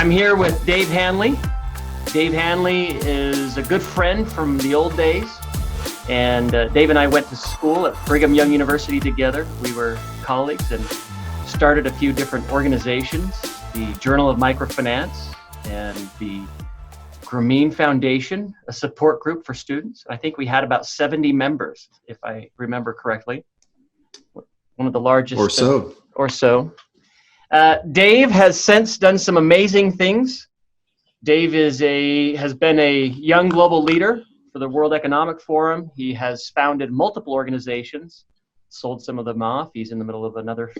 I'm here with Dave Hanley. Dave Hanley is a good friend from the old days. And Dave and I went to school at Brigham Young University together. We were colleagues and started a few different organizations, the Journal of Microfinance and the Grameen Foundation, a support group for students. I think we had about 70 members, if I remember correctly. One of the largest. Or so. Dave has since done some amazing things. Dave has been a young global leader for the World Economic Forum. He has founded multiple organizations, sold some of them off. He's in the middle of another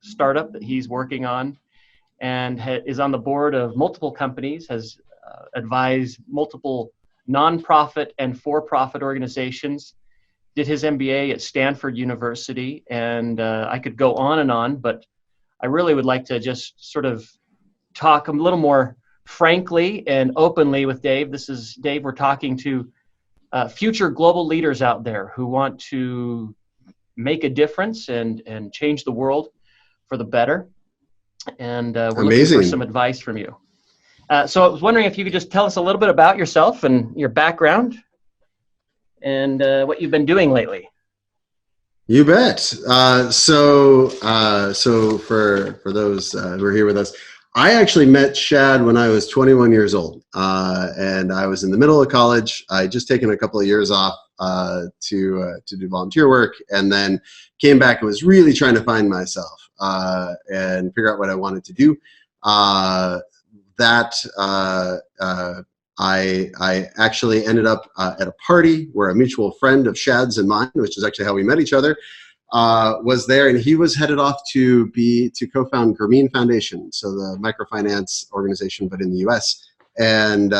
startup that he's working on, and is on the board of multiple companies, has advised multiple nonprofit and for-profit organizations, did his MBA at Stanford University, and I could go on, but I really would like to just sort of talk a little more frankly and openly with Dave. This is Dave. We're talking to future global leaders out there who want to make a difference and change the world for the better. And we're looking for some advice from you. So I was wondering if you could just tell us a little bit about yourself and your background and what you've been doing lately. You bet. So for those who are here with us, I actually met Shad when I was 21 years old, and I was in the middle of college. I just taken a couple of years off to do volunteer work, and then came back and was really trying to find myself and figure out what I wanted to do. I actually ended up at a party where a mutual friend of Shad's and mine, which is actually how we met each other, was there, and he was headed off to co-found Grameen Foundation, so the microfinance organization, but in the U.S. And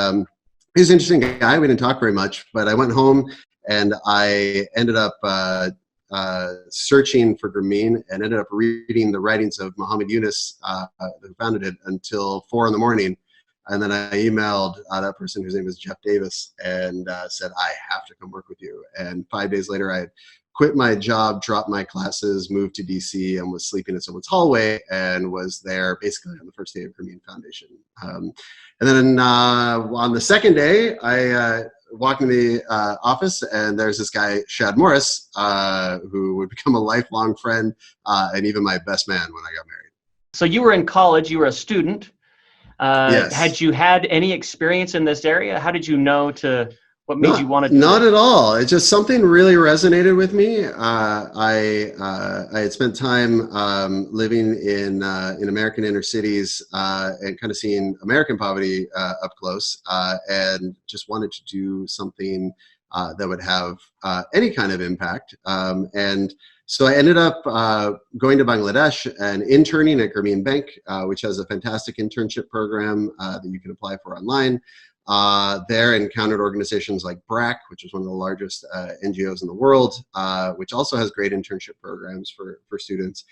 he's an interesting guy. We didn't talk very much, but I went home and I ended up searching for Grameen and ended up reading the writings of Muhammad Yunus, who founded it, until 4 a.m. And then I emailed that person whose name was Jeff Davis and said, I have to come work with you. And 5 days later, I had quit my job, dropped my classes, moved to DC, and was sleeping in someone's hallway and was there basically on the first day of Grameen Foundation. And then on the second day, I walked in the office, and there's this guy, Shad Morris, who would become a lifelong friend and even my best man when I got married. So you were in college, you were a student. Yes. Had you had any experience in this area? How did you know what made you want to do Not it? at all. It's just something really resonated with me. I had spent time living in American inner cities and kind of seeing American poverty up close, and just wanted to do something that would have any kind of impact. And so I ended up going to Bangladesh and interning at Grameen Bank, which has a fantastic internship program that you can apply for online. There encountered organizations like BRAC, which is one of the largest NGOs in the world, which also has great internship programs for students.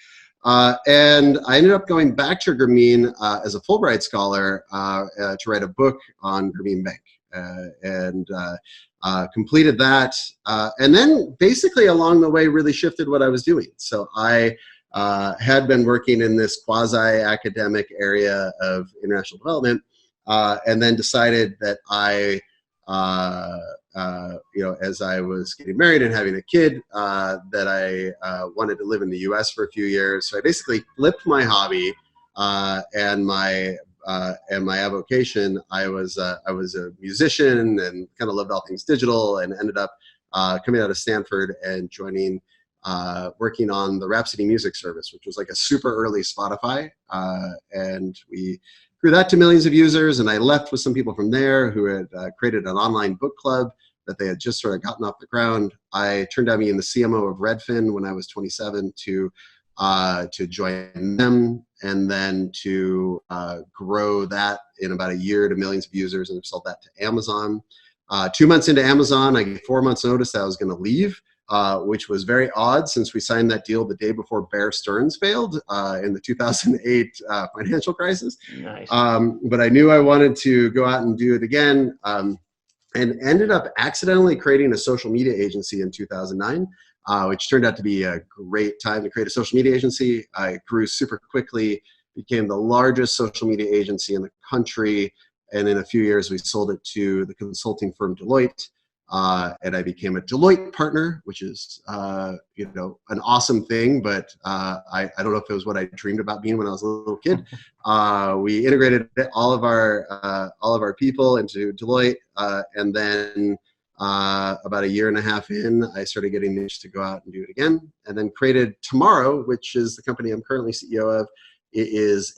And I ended up going back to Grameen as a Fulbright scholar to write a book on Grameen Bank. And completed that, and then basically along the way really shifted what I was doing. So I had been working in this quasi-academic area of international development, and then decided that as I was getting married and having a kid, that I wanted to live in the U.S. for a few years. So I basically flipped my hobby and my avocation. I was a musician and kind of loved all things digital, and ended up coming out of Stanford and joining, working on the Rhapsody Music service, which was like a super early Spotify, and we grew that to millions of users. And I left with some people from there who had created an online book club that they had just sort of gotten off the ground. I turned out being the CMO of Redfin when I was 27 to join them, and then to grow that in about a year to millions of users, and sold that to Amazon. 2 months into Amazon, I gave 4 months notice that I was going to leave, which was very odd since we signed that deal the day before Bear Stearns failed in the 2008 financial crisis. Nice. But I knew I wanted to go out and do it again, and ended up accidentally creating a social media agency in 2009. Which turned out to be a great time to create a social media agency. I grew super quickly became the largest social media agency in the country. And in a few years, we sold it to the consulting firm Deloitte. And I became a Deloitte partner, which is, an awesome thing. But I don't know if it was what I dreamed about being when I was a little kid. We integrated all of our people into Deloitte, and then about a year and a half in, I started getting the itch to go out and do it again, and then created Tomorrow, which is the company I'm currently CEO of. It is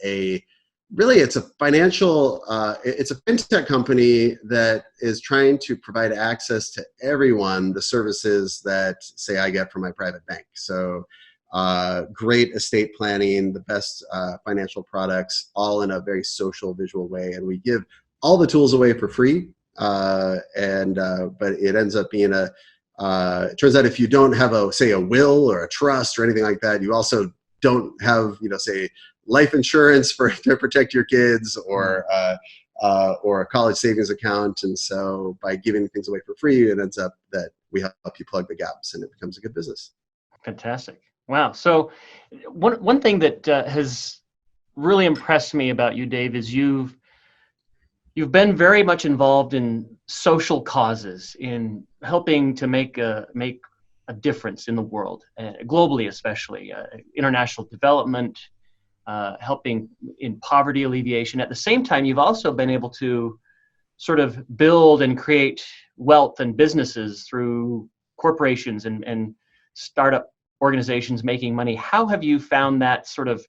it's a financial, it's a fintech company that is trying to provide access to everyone the services that, say, I get from my private bank. So great estate planning, the best financial products, all in a very social, visual way. And we give all the tools away for free. But it ends up being it turns out if you don't have a will or a trust or anything like that, you also don't have, say, life insurance to protect your kids or a college savings account. And so by giving things away for free, it ends up that we help you plug the gaps and it becomes a good business. Fantastic. Wow. So one thing that has really impressed me about you, Dave, is you've been very much involved in social causes, in helping to make a difference in the world, globally especially, international development, helping in poverty alleviation. At the same time, you've also been able to sort of build and create wealth and businesses through corporations and startup organizations making money. How have you found that sort of,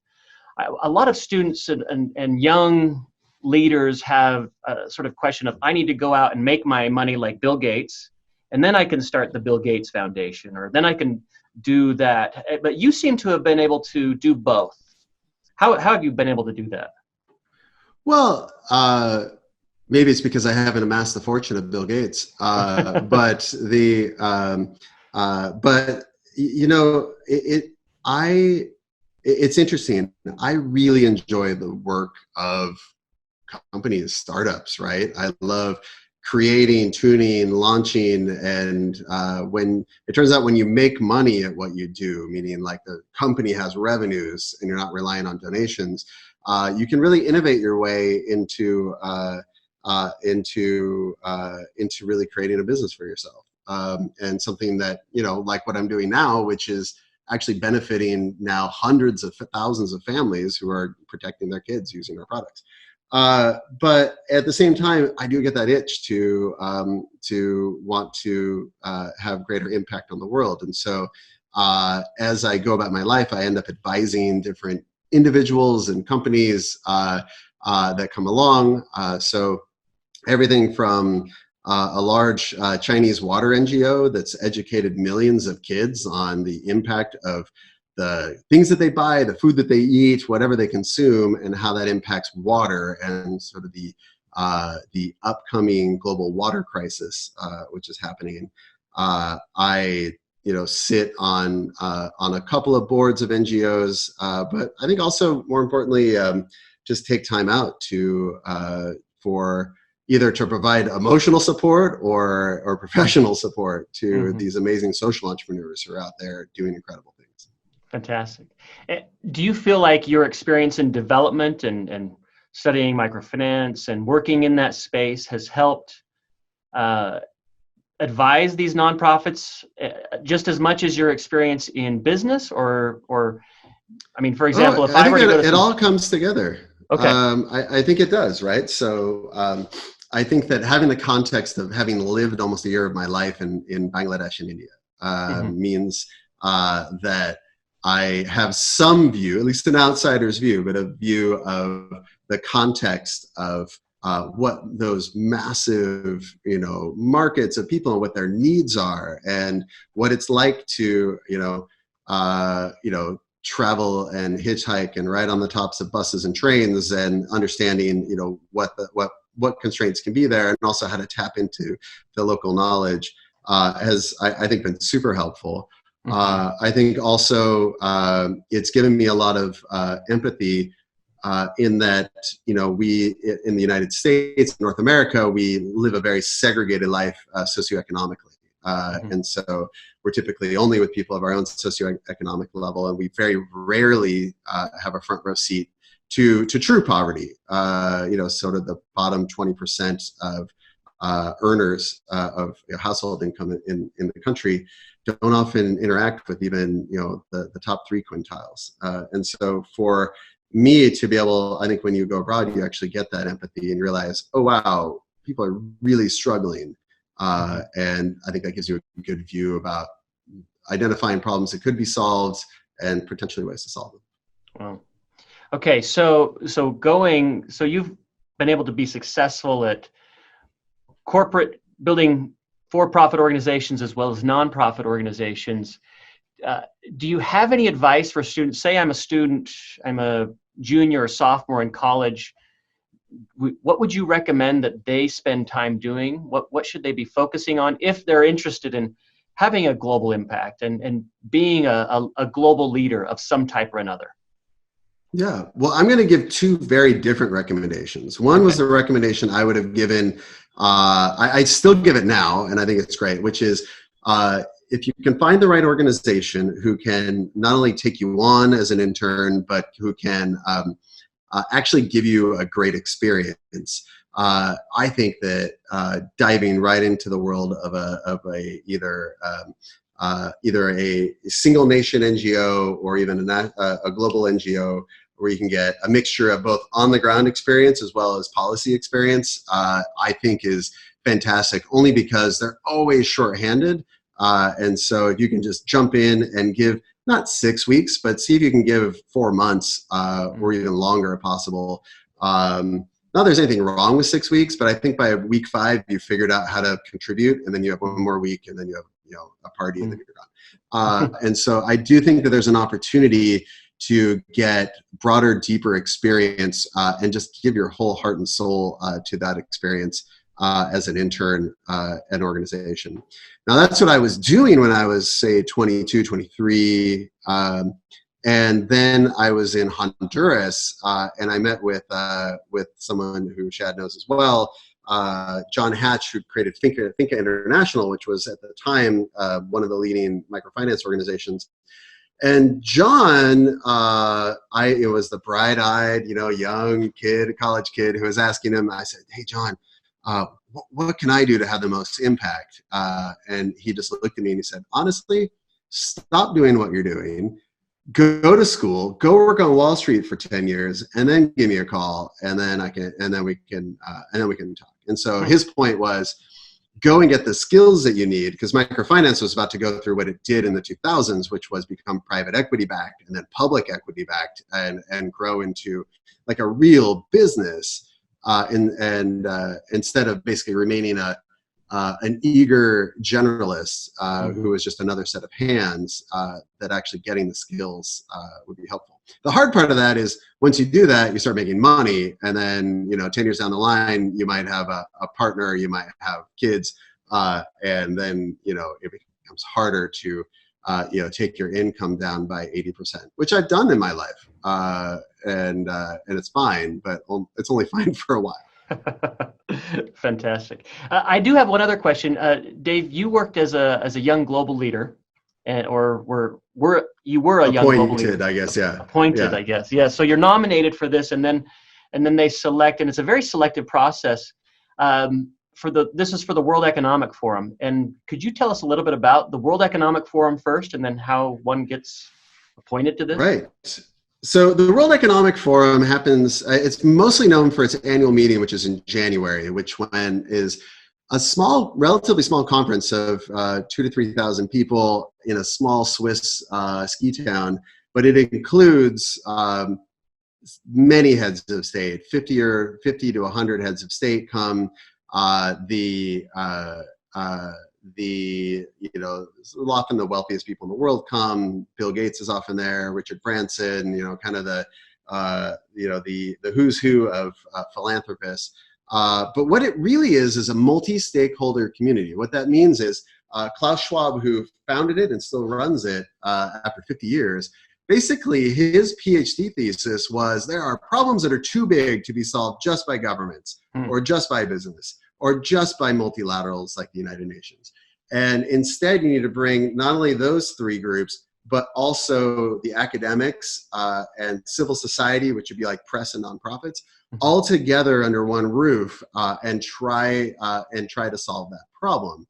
a lot of students and young leaders have a sort of question of, I need to go out and make my money like Bill Gates, and then I can start the Bill Gates Foundation, or then I can do that. But you seem to have been able to do both. How have you been able to do that? Well, maybe it's because I haven't amassed the fortune of Bill Gates, but it's interesting. I really enjoy the work of companies, startups, right? I love creating, tuning, launching, and when it turns out when you make money at what you do, meaning like the company has revenues and you're not relying on donations, you can really innovate your way into really creating a business for yourself, and something that, like what I'm doing now, which is actually benefiting now hundreds of thousands of families who are protecting their kids using our products. But at the same time, I do get that itch to want to have greater impact on the world. And so as I go about my life, I end up advising different individuals and companies that come along. So everything from a large Chinese water NGO that's educated millions of kids on the impact of the things that they buy, the food that they eat, whatever they consume, and how that impacts water and sort of the upcoming global water crisis, which is happening. I sit on a couple of boards of NGOs, but I think also more importantly, just take time out for either to provide emotional support or professional support to these amazing social entrepreneurs who are out there doing incredible things. Fantastic. Do you feel like your experience in development and studying microfinance and working in that space has helped advise these nonprofits just as much as your experience in business? Or I mean, for example, if I were to go to it all comes together. Okay. I think it does, right? So I think that having the context of having lived almost a year of my life in Bangladesh and India means that I have some view, at least an outsider's view, but a view of the context of what those massive, markets of people and what their needs are, and what it's like to, travel and hitchhike and ride on the tops of buses and trains, and understanding, what constraints can be there, and also how to tap into the local knowledge has, I think, been super helpful. I think also it's given me a lot of empathy in that, we in the United States, North America, we live a very segregated life socioeconomically. And so we're typically only with people of our own socioeconomic level, and we very rarely have a front row seat to true poverty. Sort of the bottom 20% of earners of household income in the country don't often interact with even the top 3 quintiles. And so for me to be able, I think when you go abroad, you actually get that empathy and realize, oh wow, people are really struggling. And I think that gives you a good view about identifying problems that could be solved and potentially ways to solve them. Wow. Okay, so you've been able to be successful at building for-profit organizations as well as nonprofit organizations. Do you have any advice for students? Say I'm a student, I'm a junior or sophomore in college. What would you recommend that they spend time doing? What should they be focusing on if they're interested in having a global impact and being a global leader of some type or another? Yeah, well, I'm going to give 2 very different recommendations. One was the recommendation I would have given, I still give it now, and I think it's great, which is if you can find the right organization who can not only take you on as an intern, but who can actually give you a great experience. I think that diving right into the world of either a single nation NGO or even a global NGO, where you can get a mixture of both on the ground experience as well as policy experience, I think is fantastic, only because they're always shorthanded. And so if you can just jump in and give not 6 weeks, but see if you can give 4 months or even longer if possible. Not there's anything wrong with 6 weeks, but I think by week 5, you figured out how to contribute, and then you have 1 more week, and then you have a party, and then you're done. And so I do think that there's an opportunity to get broader, deeper experience and just give your whole heart and soul to that experience as an intern at an organization. Now, that's what I was doing when I was, say, 22, 23. And then I was in Honduras, and I met with someone who Shad knows as well, John Hatch, who created Finca International, which was at the time one of the leading microfinance organizations. And John, it was the bright-eyed, young kid, college kid, who was asking him. I said, "Hey, John, what can I do to have the most impact?" And he just looked at me and he said, "Honestly, stop doing what you're doing. Go to school, go work on Wall Street for 10 years, and then give me a call, and then we can talk." And so his point was, go and get the skills that you need, because microfinance was about to go through what it did in the 2000s, which was become private equity backed and then public equity backed and grow into like a real business. And instead of basically remaining an eager generalist who was just another set of hands, that actually getting the skills would be helpful. The hard part of that is once you do that, you start making money, and then 10 years down the line, you might have a partner, you might have kids, and then it becomes harder to take your income down by 80%, which I've done in my life, and it's fine, but it's only fine for a while. Fantastic. I do have one other question. Dave, you worked as a young global leader, you were a young global leader. Appointed, I guess, yeah. Appointed, yeah. I guess, yeah. So you're nominated for this, and then they select, and it's a very selective process. This is for the World Economic Forum. And could you tell us a little bit about the World Economic Forum first, and then how one gets appointed to this? Right. So the World Economic Forum happens, it's mostly known for its annual meeting, which is in January, which is a relatively small conference of 2,000 to 3,000 people in a small Swiss ski town, but it includes many heads of state, 50 to 100 heads of state come. Often the wealthiest people in the world come. Bill Gates is often there, Richard Branson, kind of the who's who of philanthropists. But what it really is a multi-stakeholder community. What that means is Klaus Schwab, who founded it and still runs it after 50 years, basically his PhD thesis was there are problems that are too big to be solved just by governments or just by business or just by multilaterals like the United Nations. And instead, you need to bring not only those 3 groups, but also the academics and civil society, which would be like press and nonprofits, all together under one roof and try to solve that problem.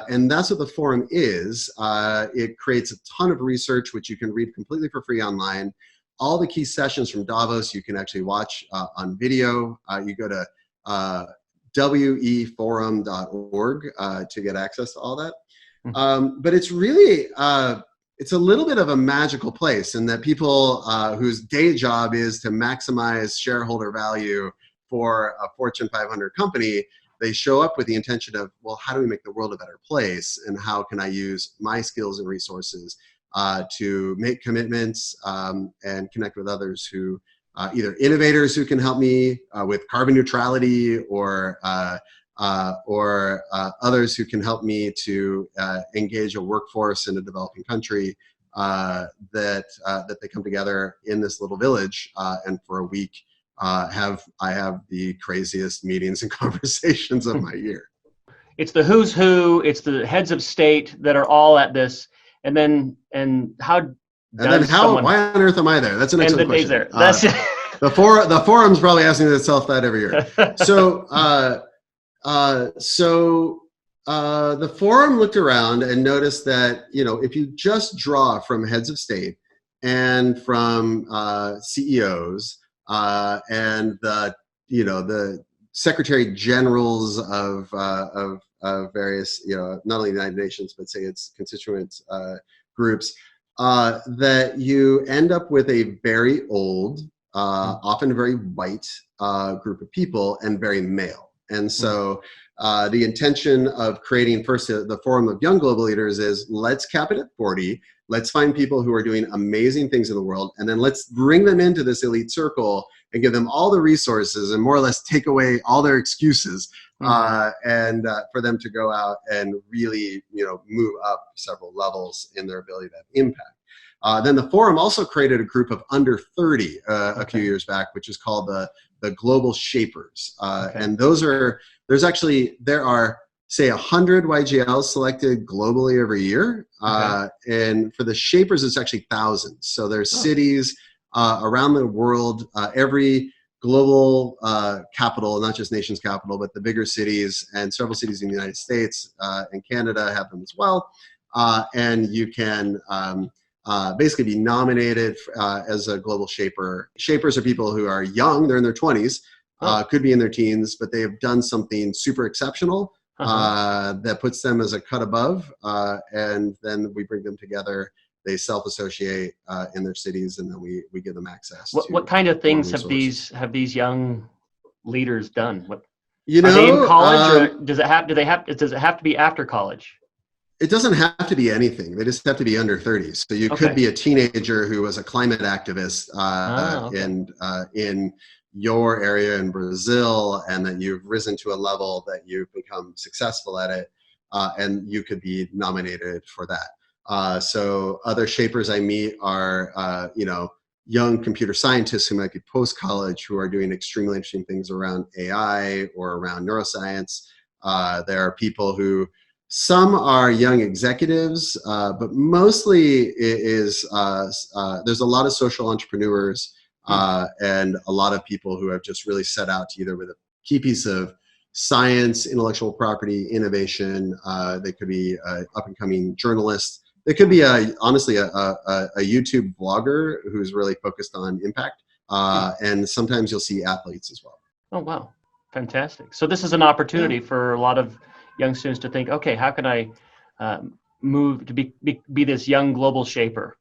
And that's what the forum is. It creates a ton of research, which you can read completely for free online. All the key sessions from Davos you can actually watch on video. You go to weforum.org to get access to all that. But it's really, it's a little bit of a magical place in that people whose day job is to maximize shareholder value for a Fortune 500 company, they show up with the intention of, well, how do we make the world a better place? And how can I use my skills and resources to make commitments and connect with others who, either innovators who can help me with carbon neutrality or others who can help me to engage a workforce in a developing country, that they come together in this little village and for a week I have the craziest meetings and conversations of my year. It's the who's who, it's the heads of state that are all at this, why on earth am I there? That's an excellent question. There. The forum's probably asking itself that every year. So the forum looked around and noticed that, if you just draw from heads of state and from CEOs and the secretary generals of various, not only the United Nations, but say its constituent groups, that you end up with a very old, often very white group of people and very male. And so the intention of creating first the Forum of Young Global Leaders is, let's cap it at 40. Let's find people who are doing amazing things in the world, and then let's bring them into this elite circle and give them all the resources and more or less take away all their excuses and for them to go out and really, move up several levels in their ability to have impact. Then the forum also created a group of under 30 a few years back, which is called the Global Shapers. And there are, say, 100 YGLs selected globally every year. And for the Shapers, it's actually thousands. So there's cities around the world, every global capital, not just nation's capital, but the bigger cities and several cities in the United States and Canada have them as well. And you can basically be nominated as a global shaper. Shapers are people who are young, they're in their 20s, could be in their teens, but they have done something super exceptional that puts them as a cut above, and then we bring them together. They self-associate in their cities, and then we give them access. What kind of things have these young leaders done? Are they in college, or does it have to be after college? It doesn't have to be anything. They just have to be under 30. So you could be a teenager who was a climate activist in your area in Brazil, and that you've risen to a level that you've become successful at it, and you could be nominated for that. So other shapers I meet are, young computer scientists who might be post-college who are doing extremely interesting things around AI or around neuroscience. There are people who, some are young executives, but mostly there's a lot of social entrepreneurs and a lot of people who have just really set out to either with a key piece of science, intellectual property, innovation. They could be up-and-coming journalists. They could be honestly a YouTube vlogger who's really focused on impact. And sometimes you'll see athletes as well. Oh, wow. Fantastic. So this is an opportunity for a lot of young students to think, okay, how can I move to be this young global shaper?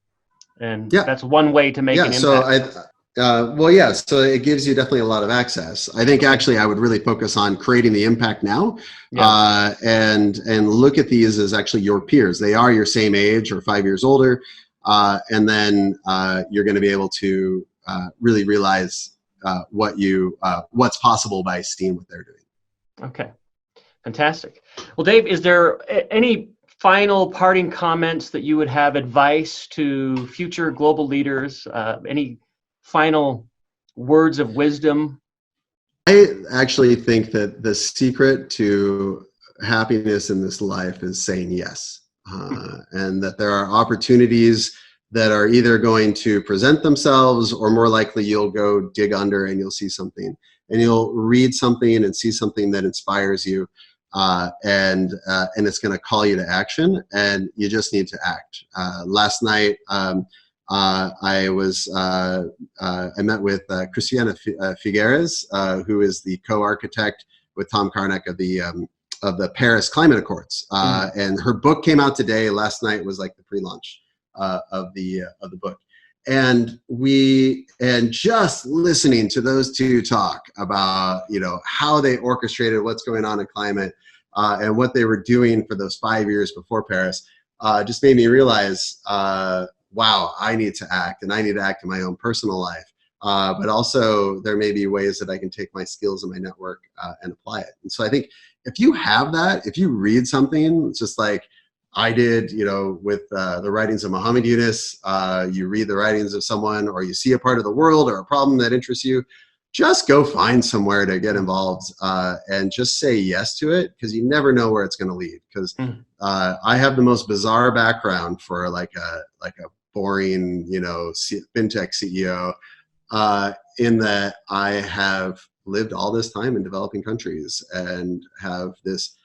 And that's one way to make an impact. So it gives you definitely a lot of access. I think actually I would really focus on creating the impact now, and look at these as actually your peers. They are your same age or 5 years older, and then you're going to be able to really realize what's possible by seeing what they're doing. Okay, fantastic. Well, Dave, is there any final parting comments that you would have, advice to future global leaders? Any final words of wisdom? I actually think that the secret to happiness in this life is saying yes. and that there are opportunities that are either going to present themselves, or more likely you'll go dig under and you'll see something, and you'll read something and see something that inspires you, and it's going to call you to action, and you just need to act. Last night, I met with Christiana Figueres, who is the co-architect with Tom Karnak of the Paris Climate Accords, and her book came out today. Last night was like the pre-launch of the book, and just listening to those two talk about how they orchestrated what's going on in climate, and what they were doing for those 5 years before Paris, just made me realize, wow, I need to act, and I need to act in my own personal life. But also there may be ways that I can take my skills and my network and apply it. And so I think if you have that, if you read something, it's just like I did, with the writings of Muhammad Yunus, you read the writings of someone, or you see a part of the world or a problem that interests you, just go find somewhere to get involved, and just say yes to it, because you never know where it's going to lead. Because I have the most bizarre background for like a boring, fintech CEO, in that I have lived all this time in developing countries and have this,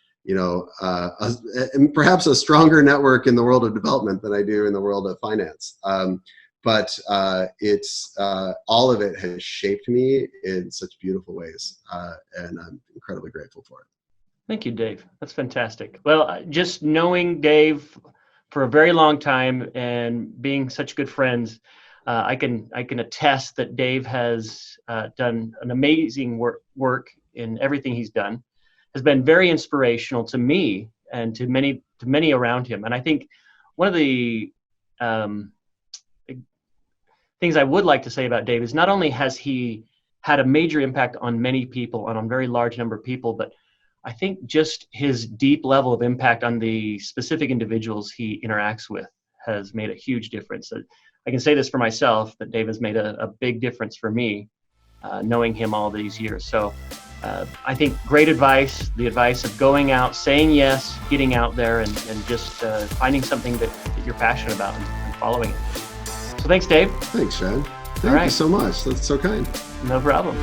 perhaps a stronger network in the world of development than I do in the world of finance. But it's all of it has shaped me in such beautiful ways, and I'm incredibly grateful for it. Thank you, Dave. That's fantastic. Well, just knowing Dave for a very long time and being such good friends, I can attest that Dave has done an amazing work in everything he's done. Has been very inspirational to me and to many around him. And I think one of the things I would like to say about Dave is not only has he had a major impact on many people and on a very large number of people, but I think just his deep level of impact on the specific individuals he interacts with has made a huge difference. I can say this for myself, that Dave has made a big difference for me, knowing him all these years. So I think great advice, the advice of going out, saying yes, getting out there, and just finding something that you're passionate about and following it. So thanks, Dave. Thanks, Chad. Thank you so much. That's so kind. No problem.